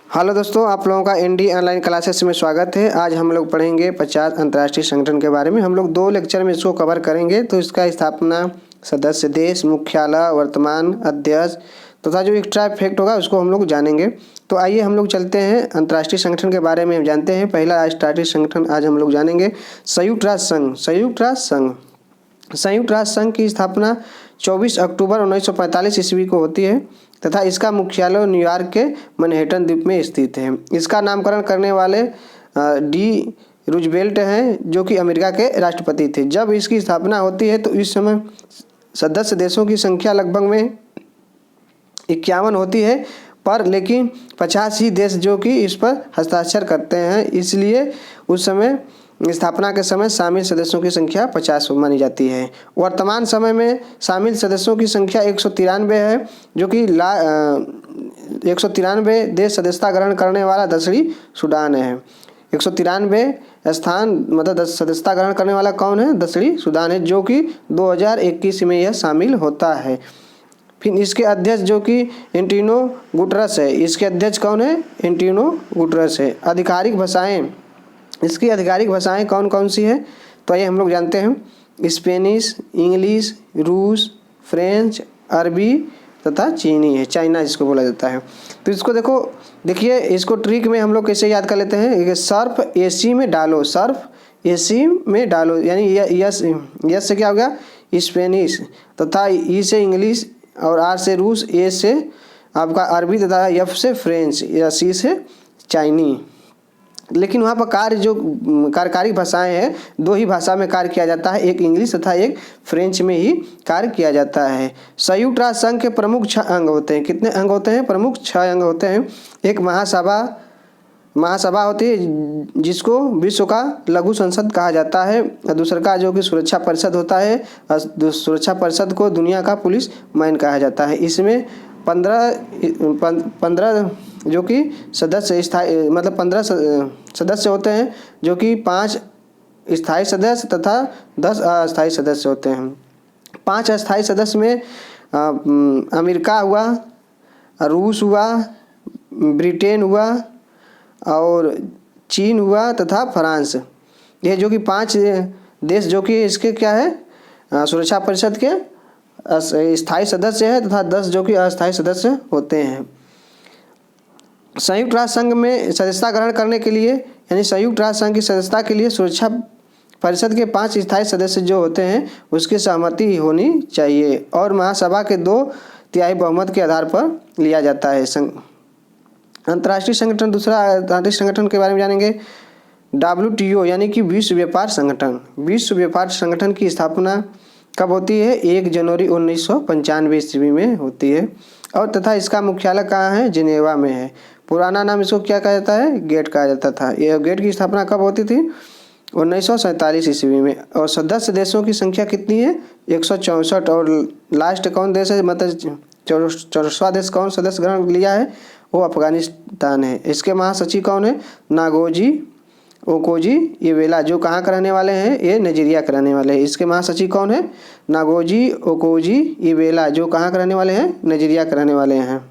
Hello दोस्तों, आप लोगों का एनडी ऑनलाइन क्लासेस में स्वागत है। आज हम लोग पढ़ेंगे 50 अंतर्राष्ट्रीय संगठन के बारे में। हम लोग 2 लेक्चर में इसको कवर करेंगे। तो इसका स्थापना, सदस्य देश, मुख्यालय, वर्तमान अध्यक्ष तथा जो एक्स्ट्रा फैक्ट होगा उसको हम लोग जानेंगे। तो आइए हम लोग चलते हैं अंतर्राष्ट्रीय संगठन के बारे में जानते हैं। पहला अंतर्राष्ट्रीय संगठन आज हम लोग जानेंगे संयुक्त राष्ट्र संघ। संयुक्त राष्ट्र संघ की स्थापना 24 अक्टूबर 1945 ईस्वी को होती है तथा इसका मुख्यालय न्यूयॉर्क के मैनहट्टन द्वीप में स्थित है। इसका नामकरण करने वाले डी रूजवेल्ट हैं, जो कि अमेरिका के राष्ट्रपति थे। जब इसकी स्थापना होती है तो इस समय सदस्य देशों की संख्या लगभग में 51 होती है, पर लेकिन 50 ही देश जो कि इस पर हस्ताक्षर करते हैं। इसलिए उस समय स्थापना के समय शामिल सदस्यों की संख्या 50 मानी जाती है। वर्तमान समय में शामिल सदस्यों की संख्या 193 है, जो कि 193 देश सदस्यता ग्रहण करने वाला दक्षिणी सूडान है। 193 स्थान मतलब सदस्यता ग्रहण करने वाला कौन है? दक्षिणी सूडान है, जो कि 2021 में यह शामिल होता है। फिर इसके अध्यक्ष जो कि एंटोनियो गुटेरेस है। इसके अध्यक्ष कौन है? एंटोनियो गुटेरेस है। आधिकारिक भाषाएं, इसकी आधिकारिक भाषाएं कौन कौन सी है? तो ये हम लोग जानते हैं। स्पेनिश, इंग्लिश, रूस, फ्रेंच, अरबी तथा चीनी है। चाइना इसको बोला जाता है। तो इसको देखिए इसको ट्रिक में हम लोग कैसे याद कर लेते हैं। सर्फ एसी में डालो, सर्फ एसी में डालो, यानी यस से क्या हो गया? स्पेनिश तथा ई से इंग्लिश और आर से रूस, ए से आपका अरबी तथा एफ से फ्रेंच या सी से चाइनी। लेकिन वहाँ पर कार्य जो कार्यकारी भाषाएं हैं, 2 ही भाषा में कार्य किया जाता है, एक इंग्लिश तथा एक फ्रेंच में ही कार्य किया जाता है। संयुक्त राष्ट्र संघ के प्रमुख 6 अंग होते हैं। कितने अंग होते हैं? प्रमुख 6 अंग होते हैं। एक महासभा होती है, जिसको विश्व का लघु संसद कहा जाता है। दूसरा का जो कि सुरक्षा परिषद होता है, सुरक्षा परिषद को दुनिया का पुलिस मैन कहा जाता है। इसमें 15 जो कि सदस्य स्थायी मतलब 15 सदस्य होते हैं, जो कि 5 स्थायी सदस्य तथा 10 अस्थायी सदस्य होते हैं। 5 अस्थायी सदस्य में अमेरिका हुआ, रूस हुआ, ब्रिटेन हुआ और चीन हुआ तथा फ्रांस। ये जो कि 5 देश जो कि इसके क्या है? सुरक्षा परिषद के स्थायी सदस्य है तथा 10 जो कि अस्थायी सदस्य होते हैं। संयुक्त राष्ट्र संघ में सदस्यता ग्रहण करने के लिए, यानी संयुक्त राष्ट्र संघ की सदस्यता के लिए सुरक्षा परिषद के 5 स्थायी सदस्य जो होते हैं उसकी सहमति होनी चाहिए और महासभा के 2/3 बहुमत के आधार पर लिया जाता है। अंतर्राष्ट्रीय संगठन, दूसरा अंतर्राष्ट्रीय संगठन के बारे में जानेंगे। WTO यानी कि विश्व व्यापार संगठन। विश्व व्यापार संगठन की स्थापना कब होती है? 1 जनवरी 1995 ईस्वी में होती है और तथा इसका मुख्यालय कहाँ है? जिनेवा में है। पुराना नाम इसको क्या कहा जाता है? गेट कहा जाता था। यह गेट की स्थापना कब होती थी? 1947 ईस्वी में। और सदस्य देशों की संख्या कितनी है? 164। और लास्ट कौन देश है, मतलब 44वां देश कौन सदस्य ग्रहण लिया है? वो अफगानिस्तान है। इसके महासचिव कौन है? नागोजी ओकोजी इवेला, जो कहाँ के रहने वाले हैं? ये नाइजीरिया के रहने वाले हैं। इसके महासचिव कौन है? नागोजी ओकोजी इवेला, जो कहाँ के रहने वाले हैं? नाइजीरिया के रहने वाले हैं।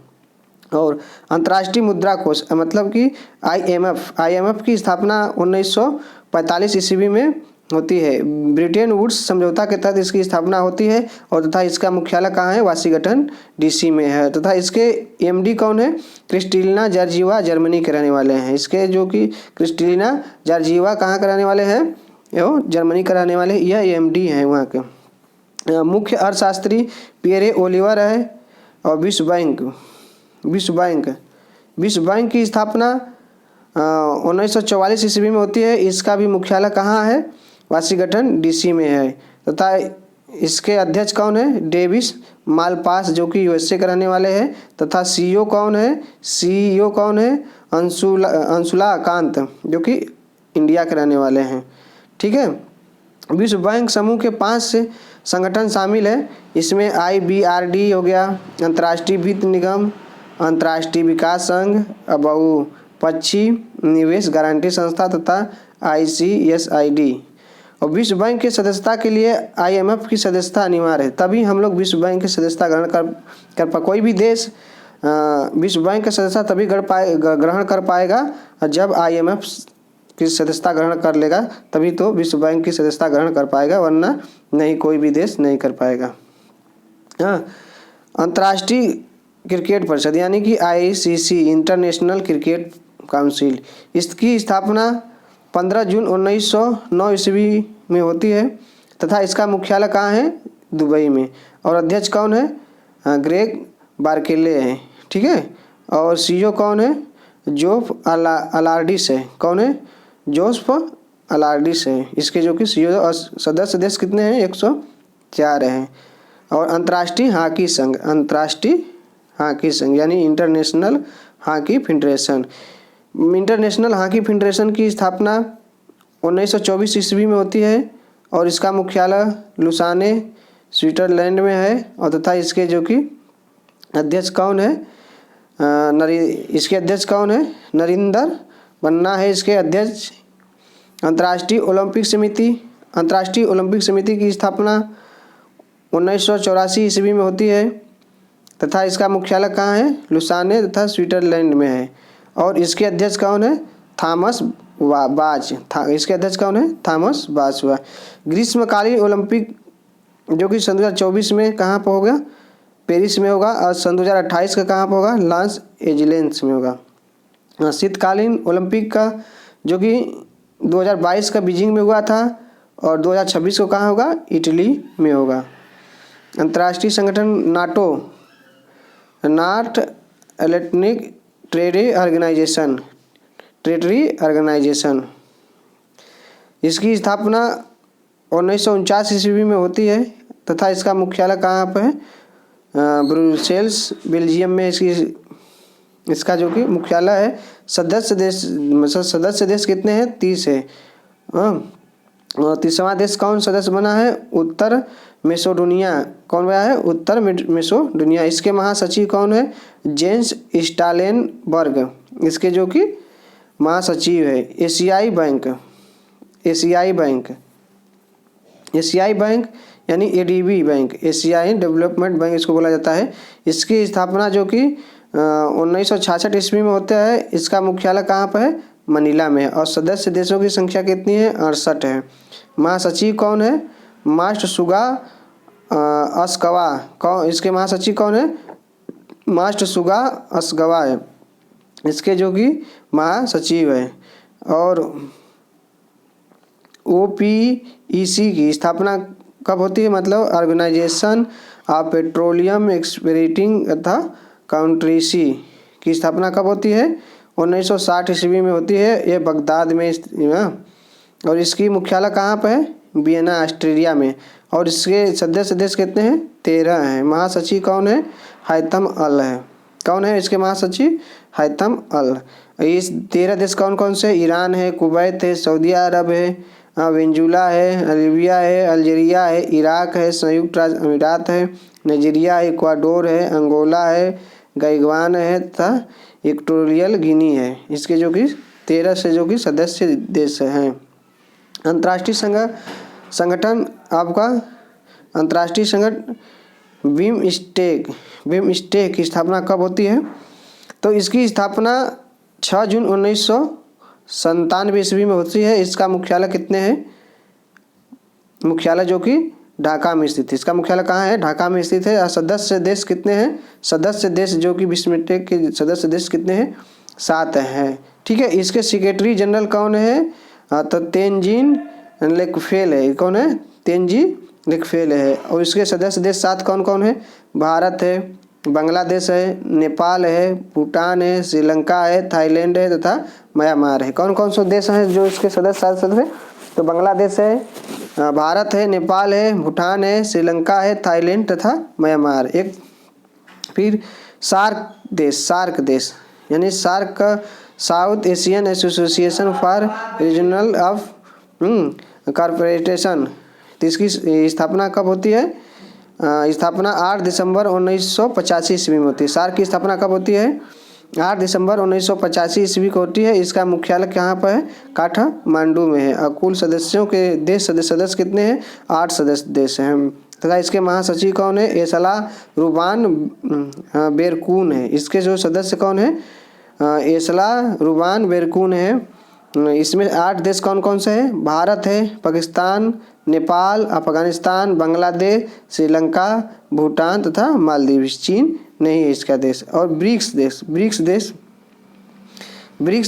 और अंतर्राष्ट्रीय मुद्रा कोष मतलब कि IMF की स्थापना 1945 ईस्वी में होती है। ब्रिटेन वुड्स समझौता के तहत इसकी स्थापना होती है और तथा इसका मुख्यालय कहाँ है? वाशिंगटन DC में है। तथा इसके MD कौन है? क्रिस्टलिना जॉर्जिवा, जर्मनी के रहने वाले हैं। इसके जो कि क्रिस्टलिना जॉर्जिवा कहाँ के रहने वाले हैं? वो जर्मनी के रहने वाले, यह MD हैं वहाँ के। मुख्य अर्थशास्त्री पियरे ओलिवर है। और विश्व बैंक की स्थापना 1944 ईस्वी में होती है। इसका भी मुख्यालय कहाँ है? वाशिंगटन DC में है। तथा इसके अध्यक्ष कौन है? डेविस मालपास, जो कि USA के रहने वाले हैं। तथा CEO कौन है? अंशुला कांत, जो कि इंडिया के रहने वाले हैं। ठीक है। विश्व बैंक समूह के 5 संगठन शामिल है। इसमें IBRD हो गया, अंतर्राष्ट्रीय वित्त निगम, अंतर्राष्ट्रीय विकास संघ, बहुपक्षीय निवेश गारंटी संस्था तथा ICSID। और विश्व बैंक की सदस्यता के लिए IMF की सदस्यता अनिवार्य है, तभी हम लोग विश्व बैंक की सदस्यता ग्रहण कर कोई भी देश विश्व बैंक का सदस्यता तभी ग्रहण कर पाएगा जब IMF की सदस्यता ग्रहण कर लेगा, तभी तो विश्व बैंक की सदस्यता ग्रहण कर पाएगा, वरना नहीं, कोई भी देश नहीं कर पाएगा। हाँ, अंतर्राष्ट्रीय क्रिकेट परिषद यानी कि ICC इंटरनेशनल क्रिकेट काउंसिल, इसकी स्थापना 15 जून 1909 ईस्वी में होती है तथा इसका मुख्यालय कहाँ है? दुबई में। और अध्यक्ष कौन है? ग्रेग बार्केले है, ठीक है। और CEO कौन है? जोफ अलार्डिस है। कौन है? जोफ अलार्डिस है इसके जो कि CEO। और सदस्य देश कितने हैं? 104 हैं। और अंतर्राष्ट्रीय हॉकी संघ, अंतर्राष्ट्रीय हॉकी संघ यानी international hockey federation, international hockey federation की स्थापना 1924 ईस्वी में होती है और इसका मुख्यालय लुसाने स्विट्जरलैंड में है। और तथा इसके जो कि अध्यक्ष कौन है? इसके अध्यक्ष कौन है? नरिंदर बन्ना है इसके अध्यक्ष। अंतर्राष्ट्रीय ओलंपिक समिति, अंतर्राष्ट्रीय ओलंपिक समिति की स्थापना 1984 ईस्वी में होती है तथा इसका मुख्यालय कहाँ है? लुसाने तथा स्विट्जरलैंड में है। और इसके अध्यक्ष कौन है? थॉमस बाच। इसके अध्यक्ष कौन है? थॉमस बाच हुआ। ग्रीष्मकालीन ओलंपिक जो कि सन 2024 में कहाँ पर होगा? पेरिस में होगा। और सन 2028 का कहाँ पर होगा? लॉस एंजलिस में होगा। शीतकालीन ओलंपिक का जो कि 2022 का बीजिंग में हुआ था और 2026 को कहाँ होगा? इटली में होगा। अंतर्राष्ट्रीय संगठन नाटो, नॉर्थ एटलांटिक ट्रेडरी ऑर्गेनाइजेशन, इसकी स्थापना 1949 ईस्वी में होती है तथा इसका मुख्यालय कहाँ पर है? ब्रुसेल्स बेल्जियम में इसका जो कि मुख्यालय है। सदस्य देश कितने हैं? 30 है। और 30वां देश कौन सदस्य बना है? उत्तर मैसेडोनिया। कौन बना है? उत्तर मैसेडोनिया। इसके महासचिव कौन है? जेंस स्टॉलटेनबर्ग इसके जो कि महासचिव है। एशियाई बैंक यानी ADB बैंक, एशियाई डेवलपमेंट बैंक इसको बोला जाता है। इसकी स्थापना जो कि 1966 ईस्वी में होता है। इसका मुख्यालय कहाँ पर है? मनीला में। और सदस्य देशों की संख्या कितनी है? 68 है। महासचिव कौन है? मात्सुगा असगवा। कौन इसके महासचिव कौन है? मात्सुगा असगवा है इसके जो कि महासचिव है। और OPEC की स्थापना कब होती है? मतलब ऑर्गेनाइजेशन ऑफ पेट्रोलियम एक्सप्लोरेटिंग तथा कंट्रीज की स्थापना कब होती है? 1960 ईस्वी में होती है। ये बगदाद में और इसकी मुख्यालय कहाँ पर है? वियना, ऑस्ट्रिया में। और इसके सदस्य देश कितने हैं? 13 हैं। महासचिव कौन है? हैतम अल है। कौन है इसके महासचिव? हैतम अल। इस 13 देश कौन कौन से? ईरान है, कुवैत है, सऊदी अरब है, वेनेजुला है, लीबिया है, अल्जीरिया है, इराक है, संयुक्त राज्य अमीरात है, नाइजीरिया है, इक्वाडोर है, अंगोला है, गायवान है तथा इक्वाटोरियल गिनी है। इसके जो कि 13 से जो कि सदस्य देश हैं। अंतर्राष्ट्रीय संगठन आपका अंतर्राष्ट्रीय संगठन बिमस्टेक की स्थापना कब होती है? तो इसकी स्थापना 6 जून 1997 ईस्वी में होती है। इसका मुख्यालय कितने हैं? मुख्यालय जो कि ढाका में स्थित है। इसका मुख्यालय कहाँ है? ढाका में स्थित है। सदस्य देश कितने हैं? सदस्य देश जो कि बिमस्टेक के सदस्य देश कितने हैं? 7 हैं, ठीक है। इसके सेक्रेटरी जनरल कौन है? तो तेंजिन लेकफेल है। कौन है? तेंजिन लेकफेल है। और इसके सदस्य देश 7 कौन कौन है? भारत है, बांग्लादेश है, नेपाल है, भूटान है, श्रीलंका है, थाईलैंड है तथा म्यांमार है। कौन कौन से देश हैं जो इसके सदस्य हैं? तो बांग्लादेश है, भारत है, नेपाल है, भूटान है, श्रीलंका है, थाईलैंड तथा म्यांमार। एक फिर सार्क देश यानी सार्क का south Asian association for regional of corporation. तो इसकी स्थापना कब होती है? स्थापना 8 दिसंबर 1985 ईस्वी में होती है। सार्क की स्थापना कब होती है? 8 दिसंबर 1985 ईस्वी को होती है। इसका मुख्यालय कहाँ पर है? काठमांडू में है। और कुल सदस्यों के देश सदस्य कितने हैं? 8 सदस्य देश हैं। तथा इसके महासचिव कौन है? एसला रुबान बेरकून है। इसके जो सदस्य कौन है? एसला रुबान बेरकून है। इसमें 8 देश कौन कौन से हैं? भारत है, पाकिस्तान, नेपाल, अफगानिस्तान, बांग्लादेश, श्रीलंका, भूटान तथा मालदीव। चीन नहीं है इसका देश। और ब्रिक्स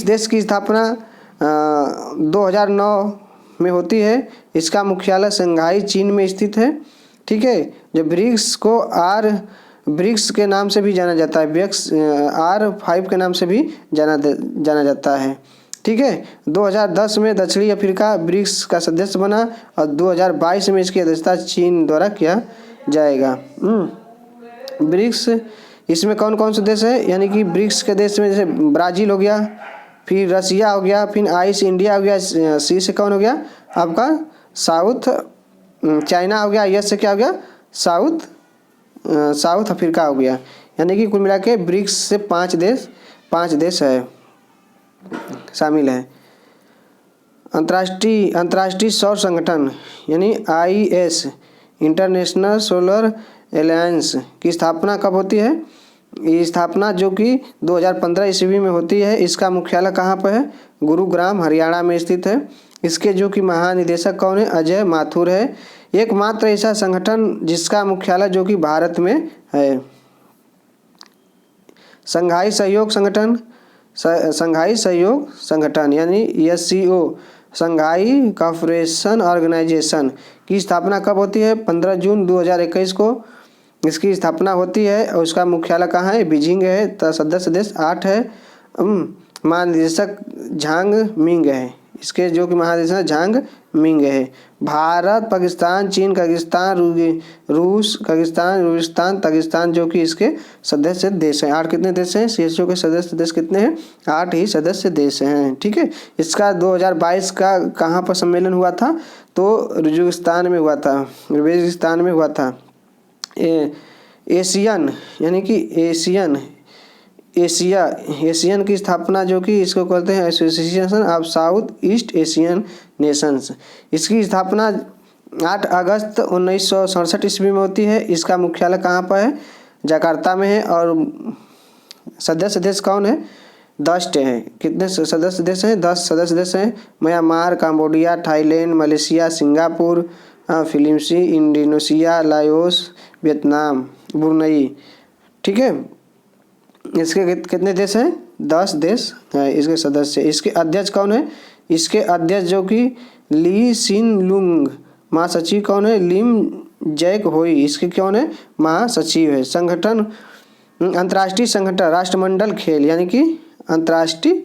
देश की स्थापना 2009 में होती है। इसका मुख्यालय शंघाई चीन में स्थित है। ठीक है, जो ब्रिक्स को ब्रिक्स के नाम से भी जाना जाता है, ब्रिक्स R5 के नाम से भी जाना जाता है। ठीक है, 2010 में दक्षिणी अफ्रीका ब्रिक्स का सदस्य बना और 2022 में इसकी अध्यक्षता चीन द्वारा किया जाएगा। ब्रिक्स इसमें कौन कौन से देश है? यानी कि ब्रिक्स के देश में जैसे ब्राज़ील हो गया, फिर रसिया हो गया, फिर आइस इंडिया हो गया, सी से कौन हो गया आपका? साउथ चाइना हो गया, यस से क्या हो गया? साउथ अफ्रीका हो गया। यानी कि कुल मिला के ब्रिक्स से 5 देश है शामिल है। अंतर्राष्ट्रीय सौर संगठन यानी IS इंटरनेशनल सोलर एलायंस की स्थापना कब होती है? ये स्थापना जो कि 2015 ईस्वी में होती है। इसका मुख्यालय कहाँ पर है? गुरुग्राम हरियाणा में स्थित है। इसके जो कि महानिदेशक कौन है? अजय माथुर है। एकमात्र ऐसा संगठन जिसका मुख्यालय जो कि भारत में है। शंघाई सहयोग संगठन यानी SCO शंघाई कोऑपरेशन ऑर्गेनाइजेशन की स्थापना कब होती है? 15 जून 2021 को इसकी स्थापना होती है और उसका मुख्यालय कहाँ है? बीजिंग है। तो सदस्य देश 8 है। महानिदेशक झांग मिंग है। इसके जो कि महानिदेशक झांग मिंग है। भारत, पाकिस्तान, चीन, किर्गिस्तान, रूस, कजाकिस्तान, ताजिकिस्तान जो कि इसके सदस्य देश हैं। 8 कितने देश हैं? CSO के सदस्य देश कितने हैं? 8 ही सदस्य देश हैं। ठीक है, इसका 2022 का कहाँ पर सम्मेलन हुआ था? तो उज्बेकिस्तान में हुआ था। एशियन यानी कि एशियन की स्थापना जो कि इसको कहते हैं association of south east Asian Nations. इसकी स्थापना 8 अगस्त 1967 ईस्वी में होती है। इसका मुख्यालय कहाँ पर है? जकार्ता में है। और सदस्य देश कौन है? 10 हैं। कितने सदस्य देश हैं? 10 सदस्य देश हैं। Myanmar, Cambodia, Thailand, Malaysia, Singapore, Philippines, Indonesia, Laos, Vietnam, Brunei. ठीक है, इसके कितने देश हैं? 10 देश हैं इसके सदस्य। इसके अध्यक्ष कौन है? इसके अध्यक्ष जो कि ली सिन लुंग। महासचिव कौन है? लिम जैक होई। इसके कौन है? महासचिव है। संगठन अंतर्राष्ट्रीय संगठन राष्ट्रमंडल खेल यानी कि अंतर्राष्ट्रीय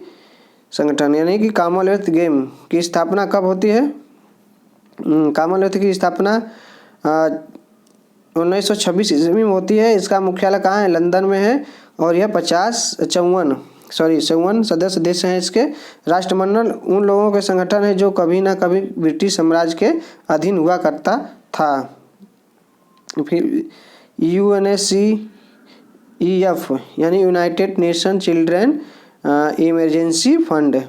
संगठन यानी कि कॉमनवेल्थ गेम की स्थापना कब होती है? कॉमनवेल्थ की स्थापना 1926 ईस्वी में होती है। इसका मुख्यालय कहाँ है? लंदन में है। और यह 54 सदस्य देश हैं। इसके राष्ट्रमंडल उन लोगों के संगठन है जो कभी ना कभी ब्रिटिश साम्राज्य के अधीन हुआ करता था। फिर UNSCEF यानी United nation children emergency fund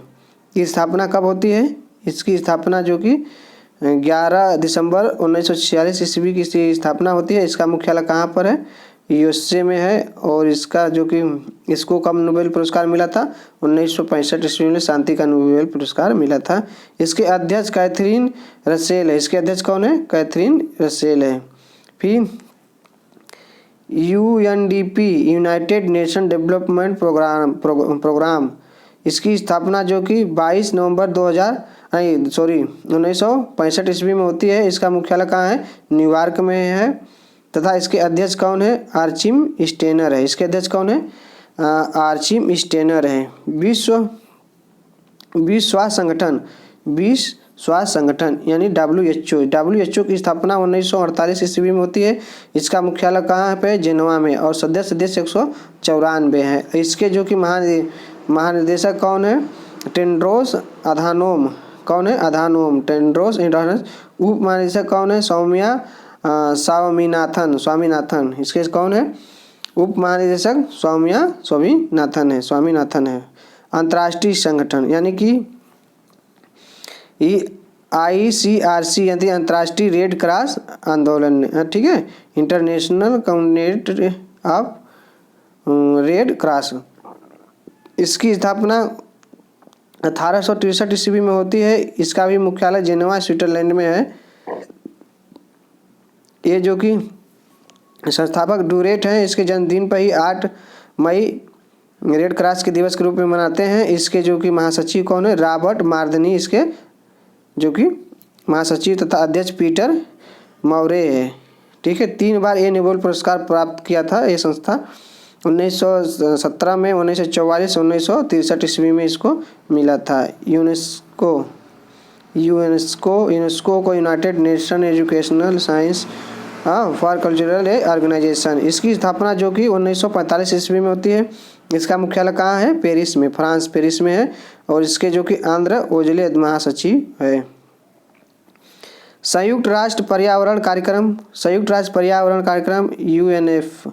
की स्थापना कब होती है? इसकी स्थापना जो कि 11 दिसंबर 1946 ईस्वी की स्थापना होती है। इसका मुख्यालय कहाँ पर है? USA में है। और इसका जो कि इसको कब नोबेल पुरस्कार मिला था? 1965 ईस्वी में शांति का नोबेल पुरस्कार मिला था। इसके अध्यक्ष कैथरीन रसेल है। इसके अध्यक्ष कौन है? कैथरीन रसेल है। फिर UNDP united nation development programme इसकी स्थापना जो कि 22 नवंबर 1965 ईस्वी में होती है। इसका मुख्यालय कहाँ है? न्यूयॉर्क में है। तथा इसके अध्यक्ष कौन है? आर्चिम स्टेनर है। इसके अध्यक्ष कौन है? आर्चिम स्टेनर है। विश्व स्वास्थ्य संगठन यानी WHO की स्थापना 1948 ईस्वी में होती है। इसका मुख्यालय कहाँ पे? जेनेवा में। और सदस्य देश 194 हैं। इसके जो कि महानिदेशक कौन है? Tedros Adhanom. कौन है? Adhanom Tedros Adhanom. उप महानिदेशक कौन है? स्वामीनाथन। इसके कौन है? उप महानिदेशक स्वामीनाथन है। अंतर्राष्ट्रीय संगठन यानी कि ICRC यानी अंतर्राष्ट्रीय रेड क्रॉस आंदोलन ने, ठीक है, international community of red cross, इसकी स्थापना 1863 ईस्वी में होती है। इसका भी मुख्यालय जेनेवा स्विट्जरलैंड में है। ये जो कि संस्थापक डूरेट हैं, इसके जन्मदिन पर ही 8 मई रेड क्रॉस के दिवस के रूप में मनाते हैं। इसके जो कि महासचिव कौन है? रॉबर्ट मार्दनी, इसके जो कि महासचिव तथा अध्यक्ष पीटर मौरे है, ठीक है। 3 बार ये नोबेल पुरस्कार प्राप्त किया था ये संस्था, 1917 में, 1944, 1963 ईस्वी में इसको मिला था। यूनेस्को को united nation educational science for cultural organisation, इसकी स्थापना जो कि 1945 ईस्वी में होती है। इसका मुख्यालय कहाँ है? पेरिस में, फ्रांस पेरिस में है। और इसके जो कि आंध्र ओजले महासचिव है। संयुक्त राष्ट्र पर्यावरण कार्यक्रम UNF,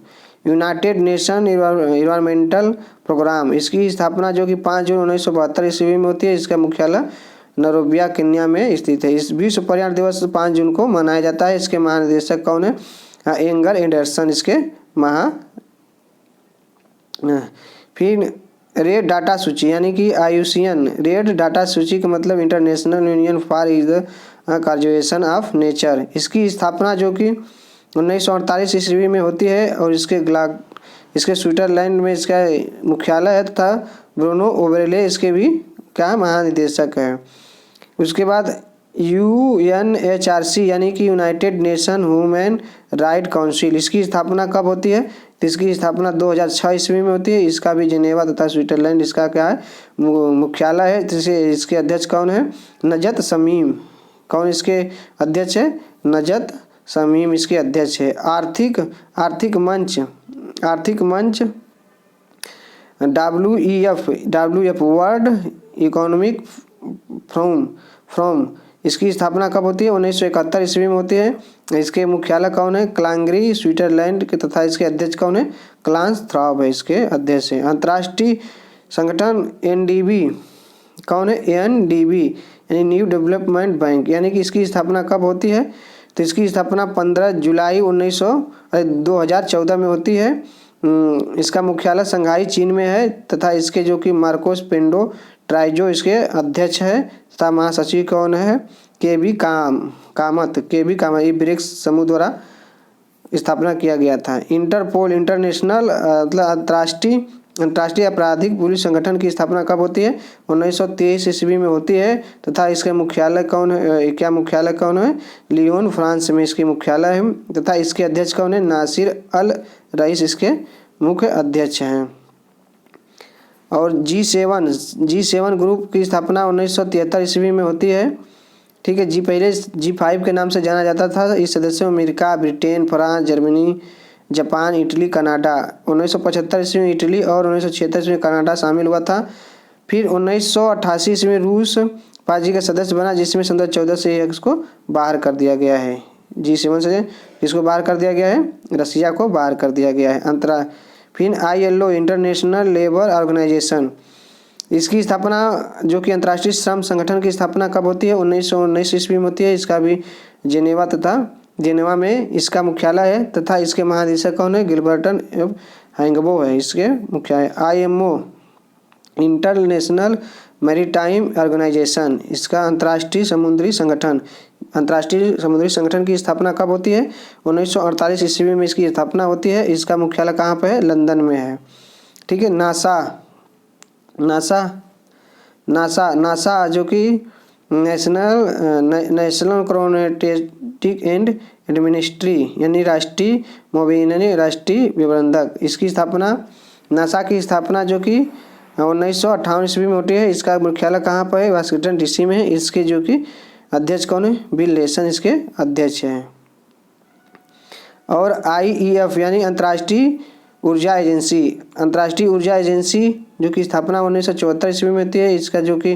united nation environmental programme, इसकी स्थापना जो कि 5 जून 1972 ईस्वी में होती है। इसका मुख्यालय नैरोबी केन्या में स्थित है। इस विश्व पर्यावरण दिवस 5 जून को मनाया जाता है। इसके महानिदेशक कौन है? एंगर एंडरसन, इसके फिर रेड डाटा सूची यानी कि IUCN, रेड डाटा सूची का मतलब international union for the conservation of nature, इसकी स्थापना जो कि 1948 ईस्वी में होती है। और इसके स्विट्जरलैंड में इसका मुख्यालय है तथा ब्रूनो ओबेरले इसके भी क्या महानिदेशक है। उसके बाद UNHRC यानी कि United nation human right council, इसकी स्थापना कब होती है? तो इसकी स्थापना 2006 ईस्वी में होती है। इसका भी जिनेवा तथा स्विट्जरलैंड इसका क्या है? मुख्यालय है। इसके अध्यक्ष कौन है? नजत समीम। कौन इसके अध्यक्ष है? नजत समीम इसके अध्यक्ष है। आर्थिक मंच WEF वर्ल्ड इकोनॉमिक फोरम, इसकी स्थापना कब होती है? 1971 ईस्वी में होती है। इसके मुख्यालय कौन है? क्लांगरी स्विट्जरलैंड के, तथा इसके अध्यक्ष कौन है? क्लांस थ्रॉब है इसके अध्यक्ष है। अंतर्राष्ट्रीय संगठन NDB, कौन है? NDB यानी न्यू डेवलपमेंट बैंक, यानी कि इसकी स्थापना कब होती है? तो इसकी स्थापना 15 जुलाई 2014 में होती है। इसका मुख्यालय शंघाई चीन में है तथा इसके जो कि मार्कोस पेंडो ट्राइजो इसके अध्यक्ष है तथा महासचिव कौन है? केबी कामत, ये ब्रिक्स समूह द्वारा स्थापना किया गया था। इंटरपोल, इंटरनेशनल मतलब अंतर्राष्ट्रीय आपराधिक पुलिस संगठन की स्थापना कब होती है? 1923 ईस्वी में होती है तथा इसके मुख्यालय कौन है? लियोन फ्रांस में इसकी मुख्यालय है तथा इसके अध्यक्ष कौन है? नासिर अल रईस इसके मुख्य अध्यक्ष हैं। और G7 ग्रुप की स्थापना 1973 ईस्वी में होती है, ठीक है। पहले G5 के नाम से जाना जाता था। इस सदस्यों में America, Britain, France, Germany, Japan, Italy, Canada. 1975 ईस्वी में इटली और 1976 ईस्वी में कनाडा शामिल हुआ था। फिर 1988 ईस्वी में रूस 5G का सदस्य बना, जिसमें 2014 से इसको बाहर कर दिया गया है। G7 से इसको बाहर कर दिया गया है, रसिया को बाहर कर दिया गया है। फिर ILO, इंटरनेशनल लेबर ऑर्गेनाइजेशन, इसकी स्थापना जो कि अंतर्राष्ट्रीय श्रम संगठन की स्थापना कब होती है? 1919 ईस्वी में होती है। इसका भी जेनेवा में इसका मुख्यालय है तथा इसके महानिदेशक कौन है? गिलबर्टन हैंगबो है इसके मुख्यालय। IMO, इंटरनेशनल मैरीटाइम ऑर्गेनाइजेशन, इसका अंतर्राष्ट्रीय समुद्री संगठन की स्थापना कब होती है? 1948 ईस्वी में इसकी स्थापना होती है। इसका मुख्यालय कहाँ पे है? लंदन में है, ठीक है। नासा जो कि नेशनल क्रोनेटिक एंड एडमिनिस्ट्री यानी राष्ट्रीय विवरणक, इसकी स्थापना नासा की स्थापना जो कि 1958 ईस्वी में होती है। इसका मुख्यालय कहाँ पर है? वाशिंगटन DC में है। इसके जो कि अध्यक्ष कौन है? बिल लेसन इसके अध्यक्ष हैं। और IEF यानी अंतर्राष्ट्रीय ऊर्जा एजेंसी जो कि स्थापना 1974 ईस्वी में होती है। इसका जो कि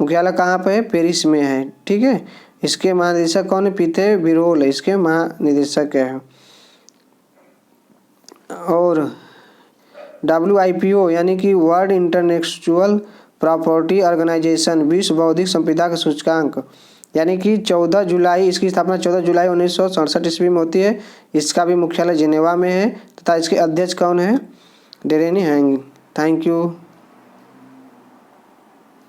मुख्यालय कहाँ पर है? पेरिस में है, ठीक है। इसके महानिदेशक कौन है? पीते बिरोल इसके महानिदेशक है। और WIPO यानी कि वर्ल्ड इंटेलेक्चुअल प्रॉपर्टी ऑर्गेनाइजेशन, विश्व बौद्धिक संपदा का सूचकांक, यानी कि 14 जुलाई, इसकी स्थापना 14 जुलाई 1967 ईस्वी में होती है। इसका भी मुख्यालय जिनेवा में है तथा इसके अध्यक्ष कौन है? डेरेनी हैंग। Thank you.